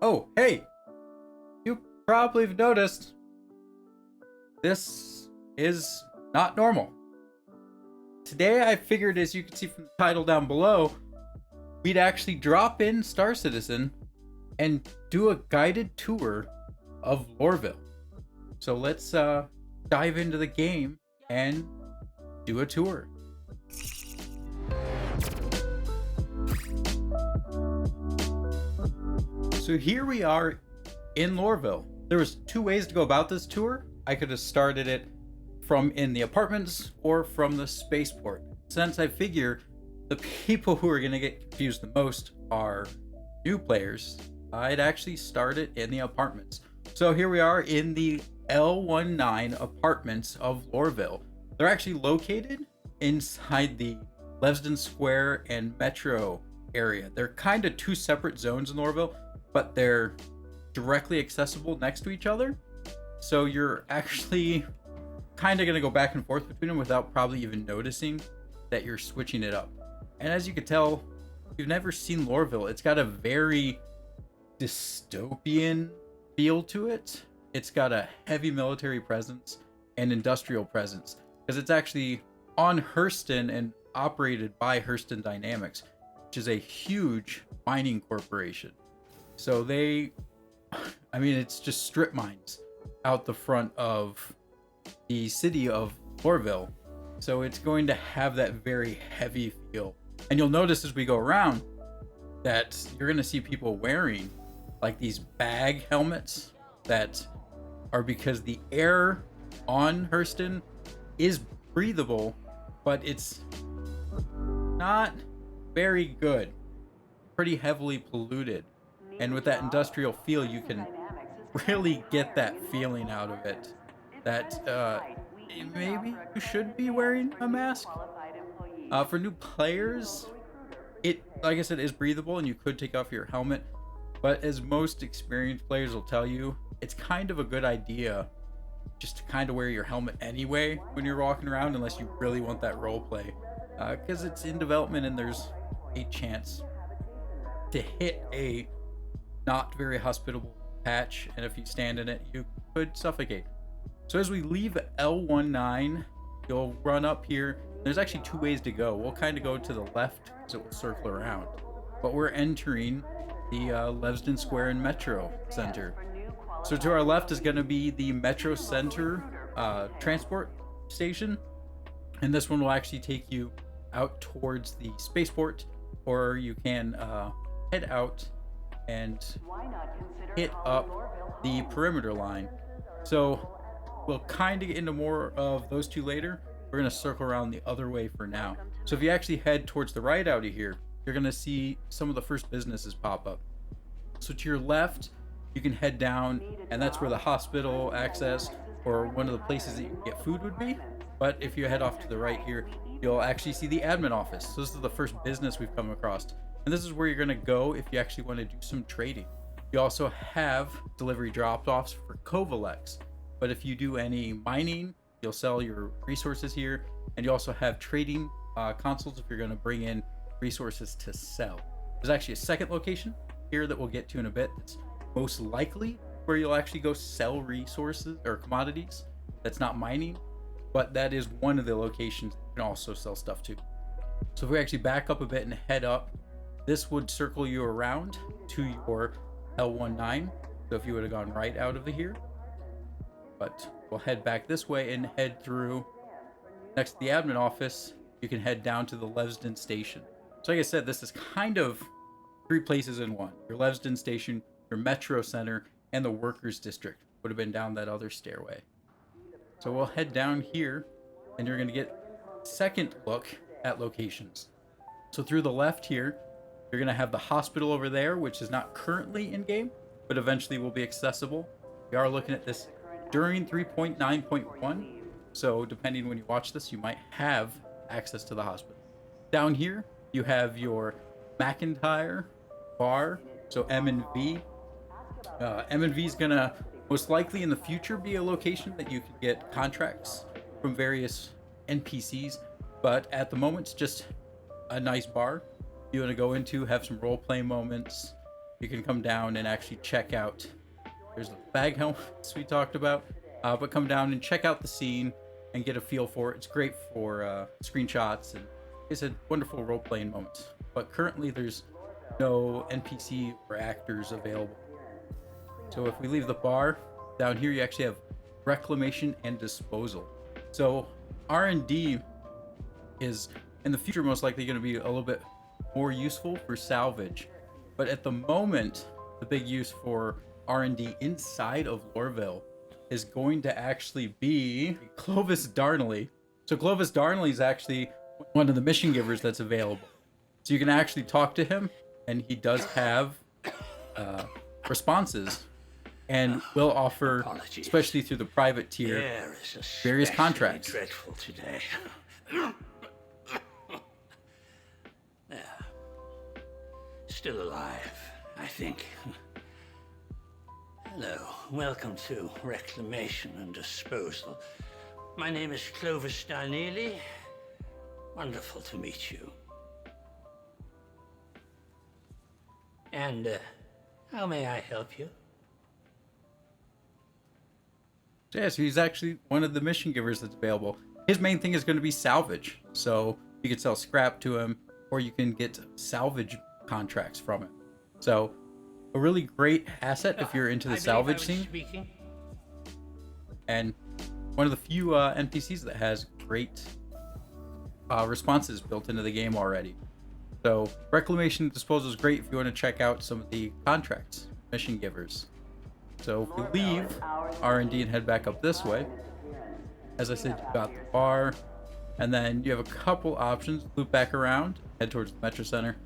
Oh, hey! You probably have noticed this is not normal. Today, I figured, as you can see from the title down below, we'd actually drop in Star Citizen and do a guided tour of Lorville. So let's dive into the game and do a tour. So here we are in Lorville. There was two ways to go about this tour. I could have started it from in the apartments or from the spaceport. Since I figure the people who are going to get confused the most are new players, I'd actually start it in the apartments. So here we are in the L19 apartments of Lorville. They're actually located inside the Leavesden Square and Metro area. They're kind of two separate zones in Lorville, but they're directly accessible next to each other. So you're actually kind of going to go back and forth between them without probably even noticing that you're switching it up. And as you can tell, if you've never seen Lorville, it's got a very dystopian feel to it. It's got a heavy military presence and industrial presence because it's actually on Hurston and operated by Hurston Dynamics, which is a huge mining corporation. So it's just strip mines out the front of the city of Lorville. So it's going to have that very heavy feel. And you'll notice as we go around that you're going to see people wearing like these bag helmets that are because the air on Hurston is breathable, but it's not very good. Pretty heavily polluted. And with that industrial feel, you can really get that feeling out of it that maybe you should be wearing a mask. For new players, it, like I said, is breathable and you could take off your helmet. But as most experienced players will tell you, it's kind of a good idea just to kind of wear your helmet anyway when you're walking around, unless you really want that role play. Because it's in development and there's a chance to hit a not very hospitable patch, and if you stand in it, you could suffocate. So as we leave L19, you'll run up here. There's actually two ways to go. We'll kind of go to the left because it will circle around, but we're entering the Leavesden Square and Metro Center. So to our left is going to be the Metro Center transport station, and this one will actually take you out towards the spaceport, or you can head out and hit up the perimeter line. So we'll kind of get into more of those two later. We're going to circle around the other way for now. So if you actually head towards the right out of here, you're going to see some of the first businesses pop up. So to your left, you can head down, and that's where the hospital access or one of the places that you can get food would be. But if you head off to the right here, you'll actually see the admin office. So this is the first business we've come across. And this is where you're going to go if you actually want to do some trading. You also have delivery drop-offs for Kovalex. But if you do any mining, you'll sell your resources here. And you also have trading consoles if you're going to bring in resources to sell. There's actually a second location here that we'll get to in a bit. That's most likely where you'll actually go sell resources or commodities. That's not mining, but that is one of the locations you can also sell stuff to. So if we actually back up a bit and head up, this would circle you around to your L19. So if you would have gone right out of here, but we'll head back this way and head through next to the admin office. You can head down to the Leavesden station. So like I said, this is kind of three places in one. Your Leavesden station, your Metro Center, and the Workers District would have been down that other stairway. So we'll head down here and you're going to get a second look at locations. So through the left here, you're going to have the hospital over there, which is not currently in game, but eventually will be accessible. We are looking at this during 3.9.1. So depending when you watch this, you might have access to the hospital. Down here, you have your McIntyre bar, so M&V. M&V is going to most likely in the future be a location that you can get contracts from various NPCs, but at the moment it's just a nice bar you want to go into, have some role play moments, you can come down and actually check out. There's the bag helmets we talked about, but come down and check out the scene and get a feel for it. It's great for screenshots, and it's a wonderful role-playing moment. But currently there's no NPC or actors available. So if we leave the bar, down here you actually have reclamation and disposal. So R&D is in the future most likely going to be a little bit more useful for salvage. But at the moment, the big use for R&D inside of Lorville is going to actually be Clovis Darnley. So Clovis Darnley is actually one of the mission givers that's available. So you can actually talk to him, and he does have responses, and will offer, especially through the private tier, various contracts. Dreadful today. Yeah. Still alive, I think. Hello, welcome to Reclamation and Disposal. My name is Clovis Darnley. Wonderful to meet you. And, how may I help you? Yeah, so he's actually one of the mission givers that's available. His main thing is going to be salvage. So you can sell scrap to him, or you can get salvage contracts from him. So a really great asset if you're into the salvage scene. Speaking. And one of the few NPCs that has great responses built into the game already. So reclamation and disposal is great if you want to check out some of the contracts, mission givers. So if we leave R&D and head back up this way, as I said, you got the bar, and then you have a couple options. Loop back around, head towards the Metro Center,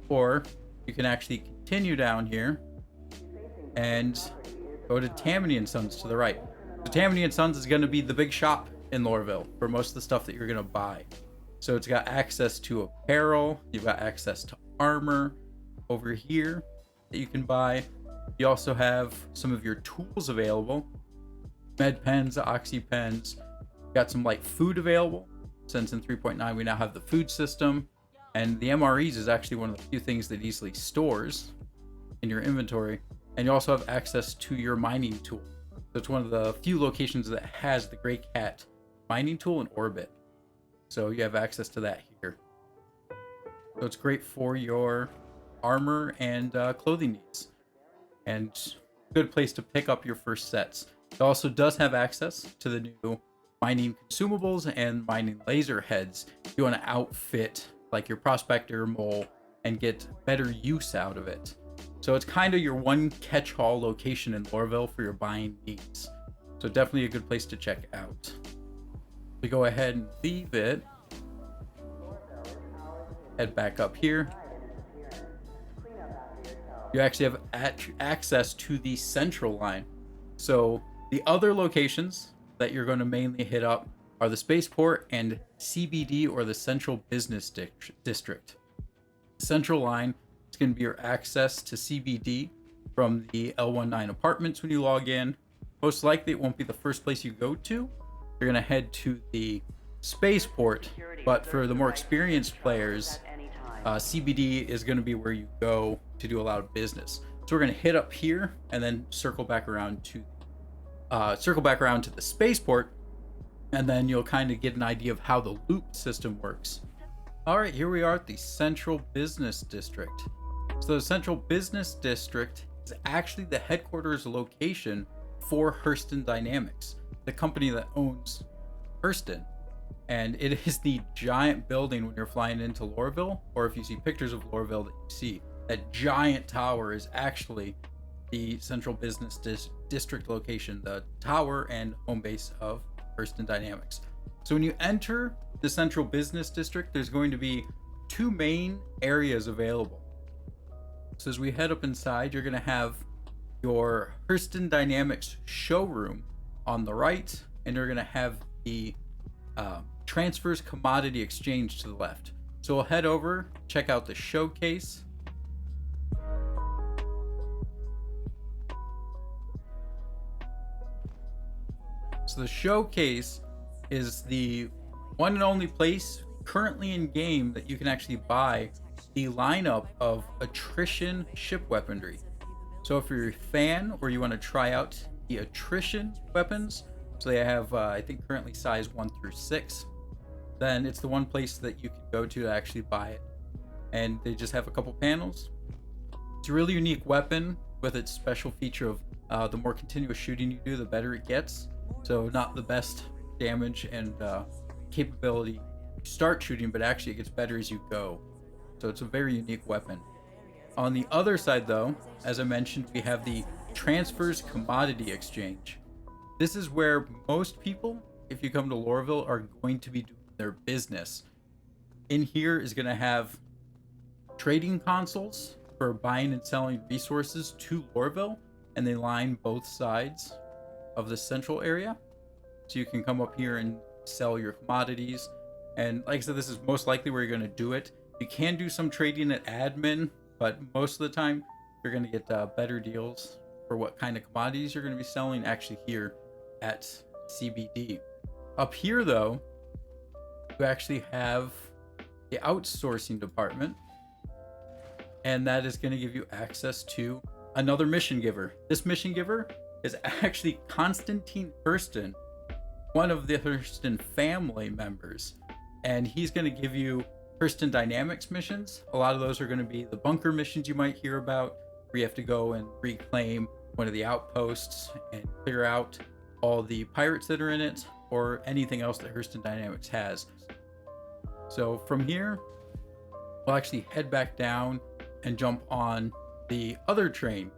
or you can actually continue down here and go to Tammany and Sons to the right. So Tammany and Sons is going to be the big shop in Lorville for most of the stuff that you're going to buy. So it's got access to apparel, you've got access to armor over here that you can buy. You also have some of your tools available, med pens, oxy pens. Got some light food available, since in 3.9 we now have the food system, and the MREs is actually one of the few things that easily stores in your inventory. And you also have access to your mining tool. So it's one of the few locations that has the Grey Cat mining tool in orbit. So you have access to that here. So it's great for your armor and clothing needs, and good place to pick up your first sets. It also does have access to the new mining consumables and mining laser heads if you want to outfit like your prospector mole and get better use out of it. So it's kind of your one catch-all location in Lorville for your buying needs. So definitely a good place to check out. We go ahead and leave it. Head back up here. You actually have access to the central line. So the other locations that you're going to mainly hit up are the spaceport and CBD, or the Central Business District. Central line is going to be your access to CBD from the L19 apartments when you log in. Most likely it won't be the first place you go to. You're going to head to the spaceport, but for the more experienced players, CBD is going to be where you go to do a lot of business. So we're going to hit up here and then circle back around to the spaceport, and then you'll kind of get an idea of how the loop system works. All right, here we are at the Central Business District. So the Central Business District is actually the headquarters location for Hurston Dynamics, the company that owns Hurston. And it is the giant building when you're flying into Lorville, or if you see pictures of Lorville that you see, that giant tower is actually the Central Business District location, the tower and home base of Hurston Dynamics. So when you enter the Central Business District, there's going to be two main areas available. So as we head up inside, you're going to have your Hurston Dynamics showroom on the right, and you're going to have the Transfers Commodity Exchange to the left. So we'll head over, check out the showcase. So the showcase is the one and only place currently in game that you can actually buy the lineup of attrition ship weaponry. So if you're a fan or you want to try out the attrition weapons, so they have I think currently size 1 through 6, then it's the one place that you can go to actually buy it. And they just have a couple panels. It's a really unique weapon with its special feature of the more continuous shooting you do, the better it gets. So not the best damage and capability you start shooting, but actually it gets better as you go. So it's a very unique weapon. On the other side though, as I mentioned, we have the Transfers Commodity Exchange. This is where most people, if you come to Lorville, are going to be doing their business. In here is going to have trading consoles for buying and selling resources to Lorville, and they line both sides of the central area. So you can come up here and sell your commodities. And like I said, this is most likely where you're going to do it. You can do some trading at admin, but most of the time you're going to get better deals for what kind of commodities you're going to be selling actually here at CBD. Up here though, you actually have the outsourcing department, and that is going to give you access to another mission giver. This mission giver is actually Constantine Hurston, one of the Hurston family members, and he's going to give you Hurston Dynamics missions. A lot of those are going to be the bunker missions you might hear about, where you have to go and reclaim one of the outposts and clear out all the pirates that are in it, or anything else that Hurston Dynamics has. So from here, we'll actually head back down and jump on the other train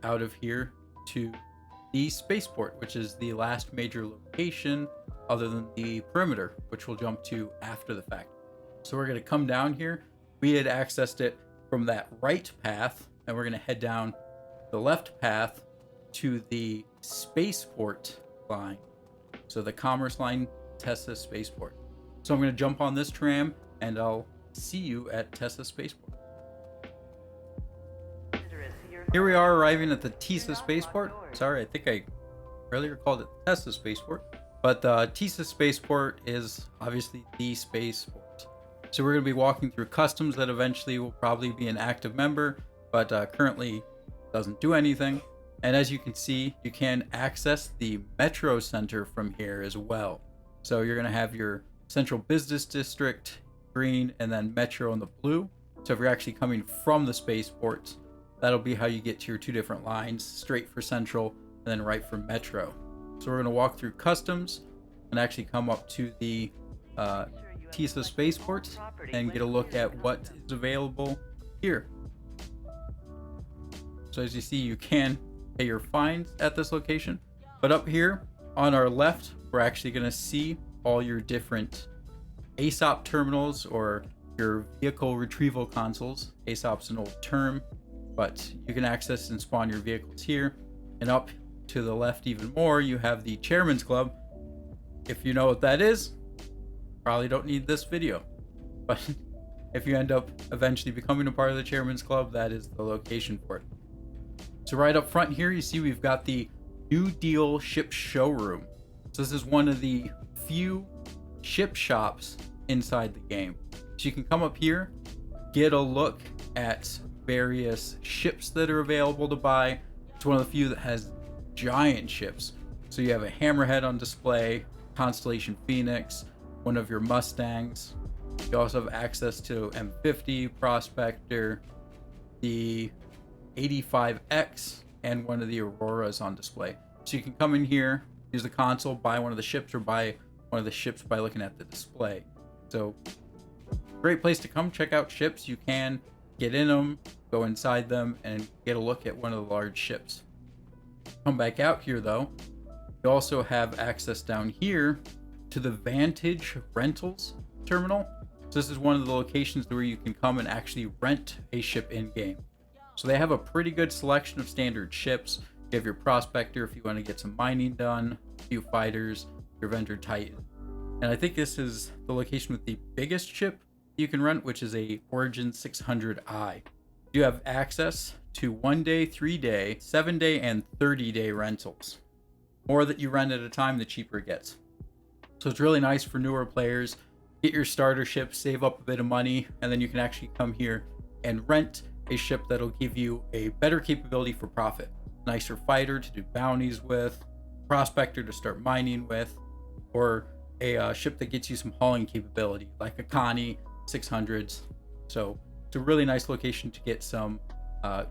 out of here to the spaceport, which is the last major location other than the perimeter, which we'll jump to after the fact. So we're going to come down here. We had accessed it from that right path, and we're going to head down the left path to the spaceport line. So the Commerce Line, Tessa Spaceport. So I'm going to jump on this tram, and I'll see you at Tessa Spaceport. Here we are arriving at the Tessa Spaceport. Sorry, I think I earlier called it Tessa Spaceport. But Tessa Spaceport is obviously the spaceport. So we're going to be walking through customs that eventually will probably be an active member, but currently doesn't do anything. And as you can see, you can access the Metro Center from here as well. So you're going to have your Central Business District, green, and then Metro in the blue. So if you're actually coming from the spaceport, that'll be how you get to your two different lines, straight for Central and then right for Metro. So we're going to walk through customs and actually come up to the Tessa Spaceport and get a look at what is available here. So as you see, you can pay your fines at this location, but up here on our left, we're actually going to see all your different ASOP terminals, or your vehicle retrieval consoles. ASOP's an old term, but you can access and spawn your vehicles here. And up to the left even more, you have the Chairman's Club. If you know what that is, probably don't need this video, but if you end up eventually becoming a part of the Chairman's Club, that is the location for it. So right up front here, you see we've got the New Deal Ship Showroom. So this is one of the few ship shops inside the game. So you can come up here, get a look at various ships that are available to buy. It's one of the few that has giant ships. So you have a Hammerhead on display, Constellation Phoenix, one of your Mustangs. You also have access to M50, Prospector, the 85X, and one of the Auroras on display. So you can come in here, use the console, buy one of the ships, or buy one of the ships by looking at the display. So great place to come check out ships. You can get in them, go inside them, and get a look at one of the large ships. Come back out here though, you also have access down here to the Vantage Rentals terminal. So this is one of the locations where you can come and actually rent a ship in game. So they have a pretty good selection of standard ships. You have your Prospector if you want to get some mining done, a few fighters, your Vendor Titan. And I think this is the location with the biggest ship you can rent, which is a Origin 600i. You have access to 1 day, 3 day, 7 day, and 30 day rentals. More that you rent at a time, the cheaper it gets. So it's really nice for newer players. Get your starter ship, save up a bit of money, and then you can actually come here and rent a ship that'll give you a better capability for profit. Nicer fighter to do bounties with, prospector to start mining with, or a ship that gets you some hauling capability like a Connie 600s. So it's a really nice location to get some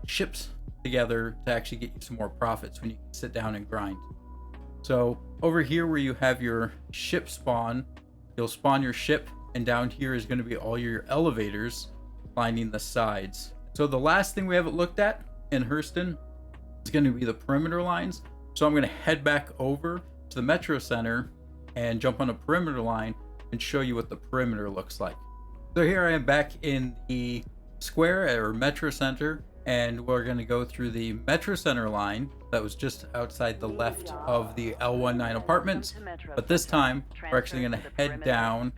ships together to actually get you some more profits when you can sit down and grind. So over here where you have your ship spawn, you'll spawn your ship, and down here is going to be all your elevators lining the sides. So the last thing we haven't looked at in Hurston is going to be the perimeter lines. So I'm going to head back over to the Metro Center and jump on a perimeter line and show you what the perimeter looks like. So here I am back in the square or Metro Center, and we're going to go through the Metro Center line that was just outside the left of the L19 apartments. But this time we're actually going to head down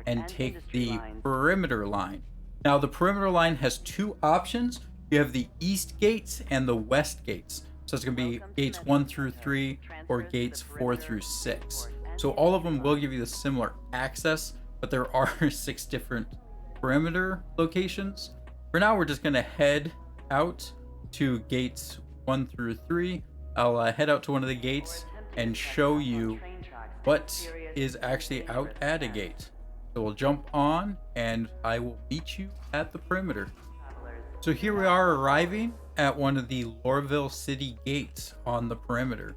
and take the perimeter line. Now the perimeter line has two options. You have the east gates and the west gates. So it's going to be gates 1 through 3 or gates 4 through 6. So all of them will give you the similar access, but there are 6 different perimeter locations. For now, we're just going to head out to gates 1 through 3. I'll head out to one of the gates and show you what is actually out at a gate. So we'll jump on and I will meet you at the perimeter. So here we are arriving at one of the Lorville city gates on the perimeter.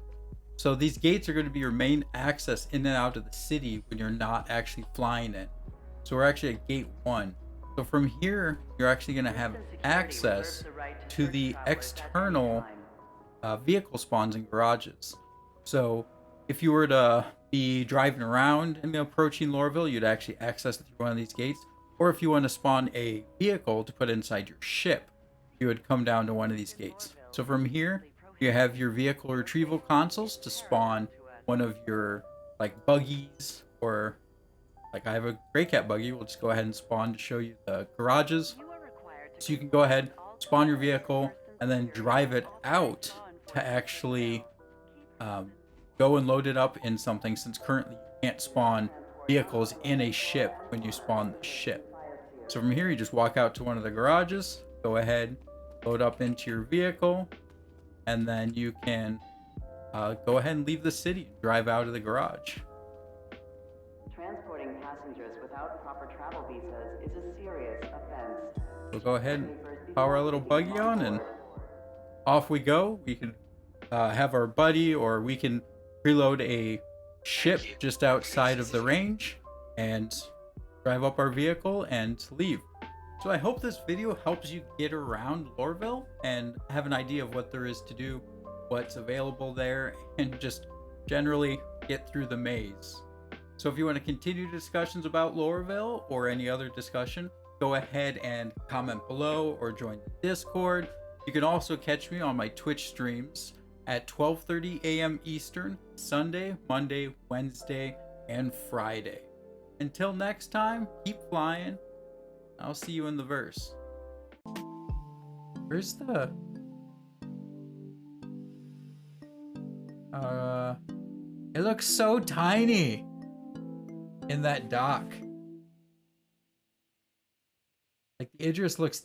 So these gates are going to be your main access in and out of the city when you're not actually flying in. So we're actually at gate 1. So from here, you're actually going to have access to the external vehicle spawns and garages. So if you were to be driving around and approaching Lorville, you'd actually access it through one of these gates. Or if you want to spawn a vehicle to put inside your ship, you would come down to one of these gates. So from here, you have your vehicle retrieval consoles to spawn one of your like buggies, or like I have a Grey Cat buggy. We'll just go ahead and spawn to show you the garages. So you can go ahead, spawn your vehicle, and then drive it out to actually go and load it up in something, since currently you can't spawn vehicles in a ship when you spawn the ship. So from here, you just walk out to one of the garages, go ahead, load up into your vehicle, and then you can go ahead and leave the city and drive out of the garage. Transporting passengers without proper travel visas is a serious offense. We'll go ahead and power our little buggy on and off we go. We can have our buddy, or we can preload a ship just outside of the range and drive up our vehicle and leave. So I hope this video helps you get around Lorville and have an idea of what there is to do, what's available there, and just generally get through the maze. So if you want to continue discussions about Lorville or any other discussion, go ahead and comment below or join the Discord. You can also catch me on my Twitch streams at 12:30 a.m. Eastern, Sunday, Monday, Wednesday, and Friday. Until next time, keep flying. I'll see you in the verse. Where's the... it looks so tiny in that dock. Like the Idris looks